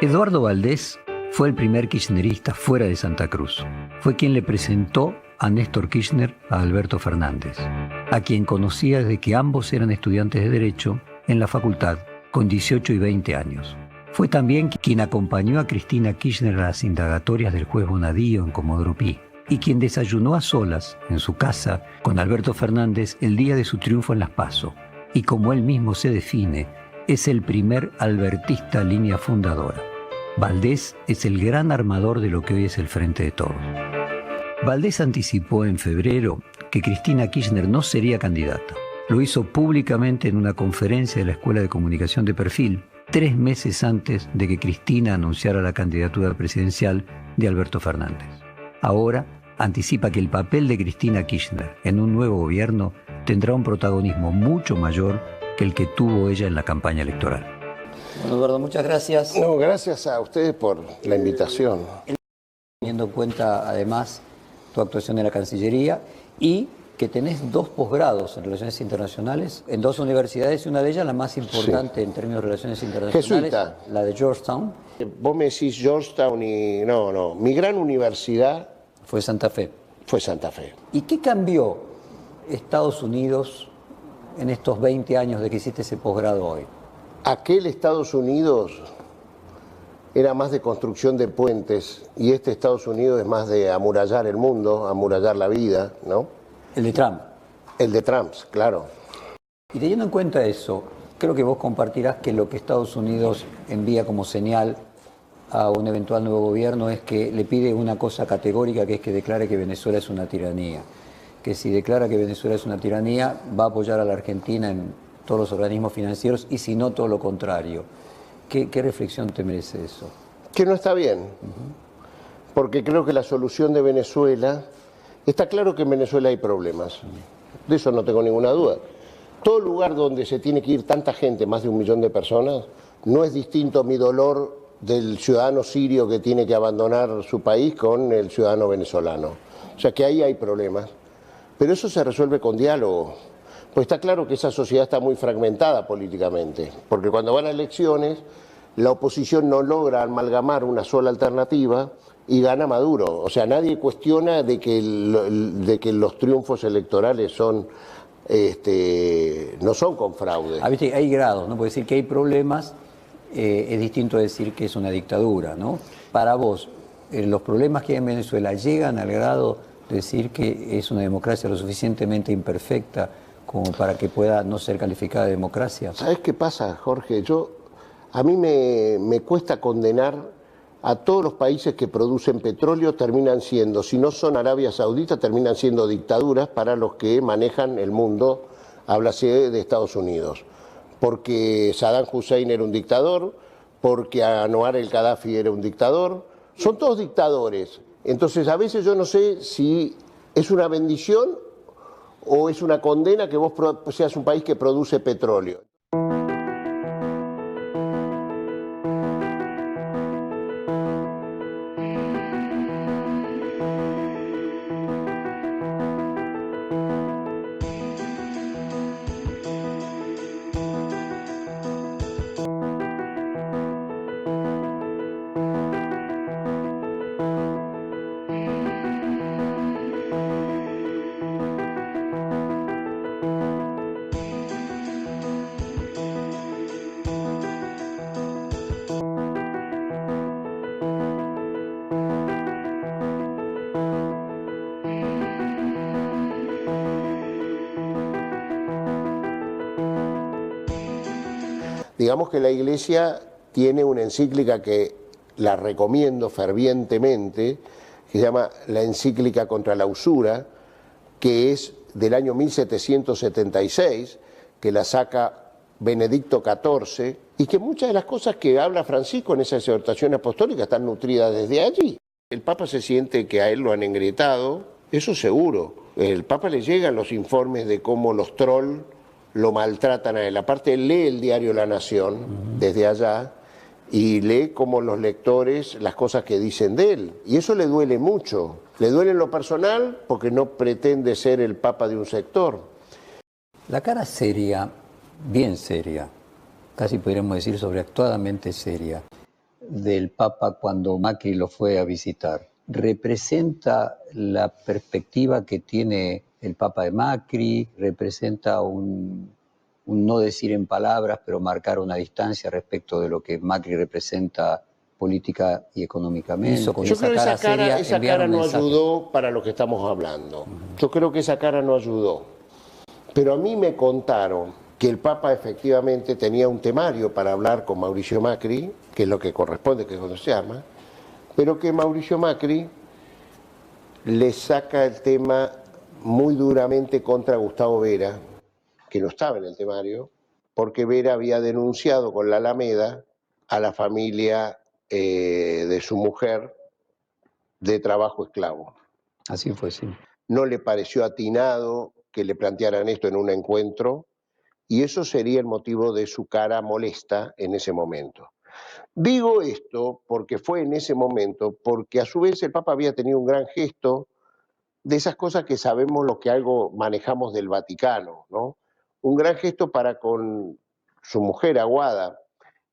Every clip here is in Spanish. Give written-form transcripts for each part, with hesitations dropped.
Eduardo Valdés fue el primer kirchnerista fuera de Santa Cruz. Fue quien le presentó a Néstor Kirchner a Alberto Fernández, a quien conocía desde que ambos eran estudiantes de Derecho en la facultad, con 18 y 20 años. Fue también quien acompañó a Cristina Kirchner a las indagatorias del juez Bonadío en Comodoro Pi, y quien desayunó a solas en su casa con Alberto Fernández el día de su triunfo en las PASO, y como él mismo se define, es el primer albertista línea fundadora. Valdés es el gran armador de lo que hoy es el Frente de Todos. Valdés anticipó en febrero que Cristina Kirchner no sería candidata. Lo hizo públicamente en una conferencia de la Escuela de Comunicación de Perfil, 3 meses antes de que Cristina anunciara la candidatura presidencial de Alberto Fernández. Ahora anticipa que el papel de Cristina Kirchner en un nuevo gobierno tendrá un protagonismo mucho mayor que el que tuvo ella en la campaña electoral. Bueno, Eduardo, muchas gracias. No, gracias a ustedes por la invitación. Teniendo en cuenta, además, tu actuación en la Cancillería y que tenés 2 posgrados en Relaciones Internacionales en 2 universidades, y una de ellas la más importante en términos de Relaciones Internacionales, Jesuita. La de Georgetown. Vos me decís Georgetown y... No, mi gran universidad... Fue Santa Fe. Fue Santa Fe. ¿Y qué cambió Estados Unidos en estos 20 años de que hiciste ese posgrado hoy? Aquel Estados Unidos era más de construcción de puentes y este Estados Unidos es más de amurallar el mundo, amurallar la vida, ¿no? El de Trump. El de Trump, claro. Y teniendo en cuenta eso, creo que vos compartirás que lo que Estados Unidos envía como señal a un eventual nuevo gobierno es que le pide una cosa categórica, que es que declare que Venezuela es una tiranía. Que si declara que Venezuela es una tiranía, va a apoyar a la Argentina en todos los organismos financieros, y si no, todo lo contrario. ¿Qué reflexión te merece eso? Que no está bien, porque creo que la solución de Venezuela... Está claro que en Venezuela hay problemas, de eso no tengo ninguna duda. Todo lugar donde se tiene que ir tanta gente, más de 1 millón de personas, no es distinto mi dolor del ciudadano sirio que tiene que abandonar su país con el ciudadano venezolano. O sea que ahí hay problemas, pero eso se resuelve con diálogo. Pues está claro que esa sociedad está muy fragmentada políticamente, porque cuando van a elecciones, la oposición no logra amalgamar una sola alternativa y gana Maduro. O sea, nadie cuestiona de que los triunfos electorales son, no son con fraude. ¿Viste? Hay grados, ¿no? Puede decir que hay problemas, es distinto a decir que es una dictadura, ¿no? Para vos, los problemas que hay en Venezuela llegan al grado de decir que es una democracia lo suficientemente imperfecta como para que pueda no ser calificada de democracia. ¿Sabés qué pasa, Jorge? A mí me cuesta condenar a todos los países que producen petróleo, terminan siendo, si no son Arabia Saudita, terminan siendo dictaduras para los que manejan el mundo, háblase de Estados Unidos. Porque Saddam Hussein era un dictador, porque Anwar el Gaddafi era un dictador, son todos dictadores. Entonces a veces yo no sé si es una bendición o es una condena que vos seas un país que produce petróleo. Digamos que la Iglesia tiene una encíclica que la recomiendo fervientemente, que se llama la Encíclica contra la Usura, que es del año 1776, que la saca Benedicto XIV, y que muchas de las cosas que habla Francisco en esa exhortación apostólica están nutridas desde allí. El Papa se siente que a él lo han engrietado, eso seguro. El Papa le llegan los informes de cómo los trolls lo maltratan a él. Aparte, él lee el diario La Nación desde allá y lee como los lectores las cosas que dicen de él. Y eso le duele mucho. Le duele en lo personal porque no pretende ser el papa de un sector. La cara seria, bien seria, casi podríamos decir sobreactuadamente seria, del Papa cuando Macri lo fue a visitar, ¿representa la perspectiva que tiene el Papa de Macri? ¿Representa un no decir en palabras, pero marcar una distancia respecto de lo que Macri representa política y económicamente? Yo creo que esa cara no ayudó para lo que estamos hablando. Yo creo que esa cara no ayudó. Pero a mí me contaron que el Papa efectivamente tenía un temario para hablar con Mauricio Macri, que es lo que corresponde, que es cuando se llama, pero que Mauricio Macri le saca el tema muy duramente contra Gustavo Vera, que no estaba en el temario, porque Vera había denunciado con la Alameda a la familia de su mujer de trabajo esclavo. Así fue, sí. No le pareció atinado que le plantearan esto en un encuentro, y eso sería el motivo de su cara molesta en ese momento. Digo esto porque fue en ese momento, porque a su vez el Papa había tenido un gran gesto de esas cosas que sabemos lo que algo manejamos del Vaticano, ¿no? Un gran gesto para con su mujer Aguada,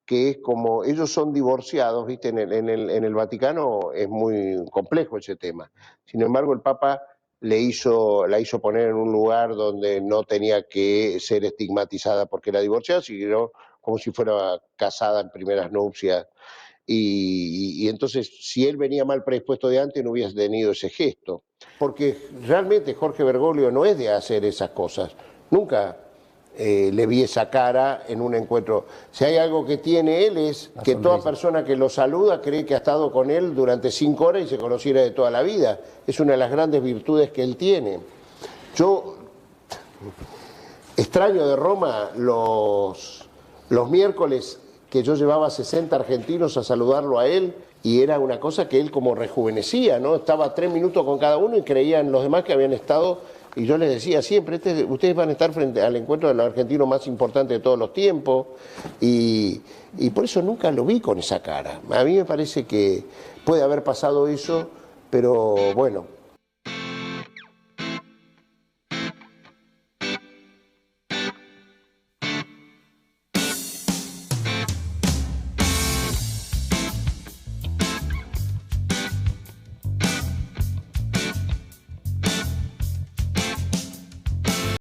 que es como, ellos son divorciados, ¿viste? En el Vaticano es muy complejo ese tema. Sin embargo, el Papa la hizo poner en un lugar donde no tenía que ser estigmatizada porque era divorciada, sino como si fuera casada en primeras nupcias. Y entonces, si él venía mal predispuesto de antes, no hubiese tenido ese gesto. Porque realmente Jorge Bergoglio no es de hacer esas cosas. Nunca le vi esa cara en un encuentro. Si hay algo que tiene él es que toda persona que lo saluda cree que ha estado con él durante 5 horas y se conociera de toda la vida. Es una de las grandes virtudes que él tiene. Yo extraño de Roma los miércoles que yo llevaba 60 argentinos a saludarlo a él, y era una cosa que él como rejuvenecía, ¿no? Estaba 3 minutos con cada uno y creían los demás que habían estado, y yo les decía siempre, ustedes van a estar frente al encuentro del argentino más importante de todos los tiempos, y por eso nunca lo vi con esa cara. A mí me parece que puede haber pasado eso, pero bueno,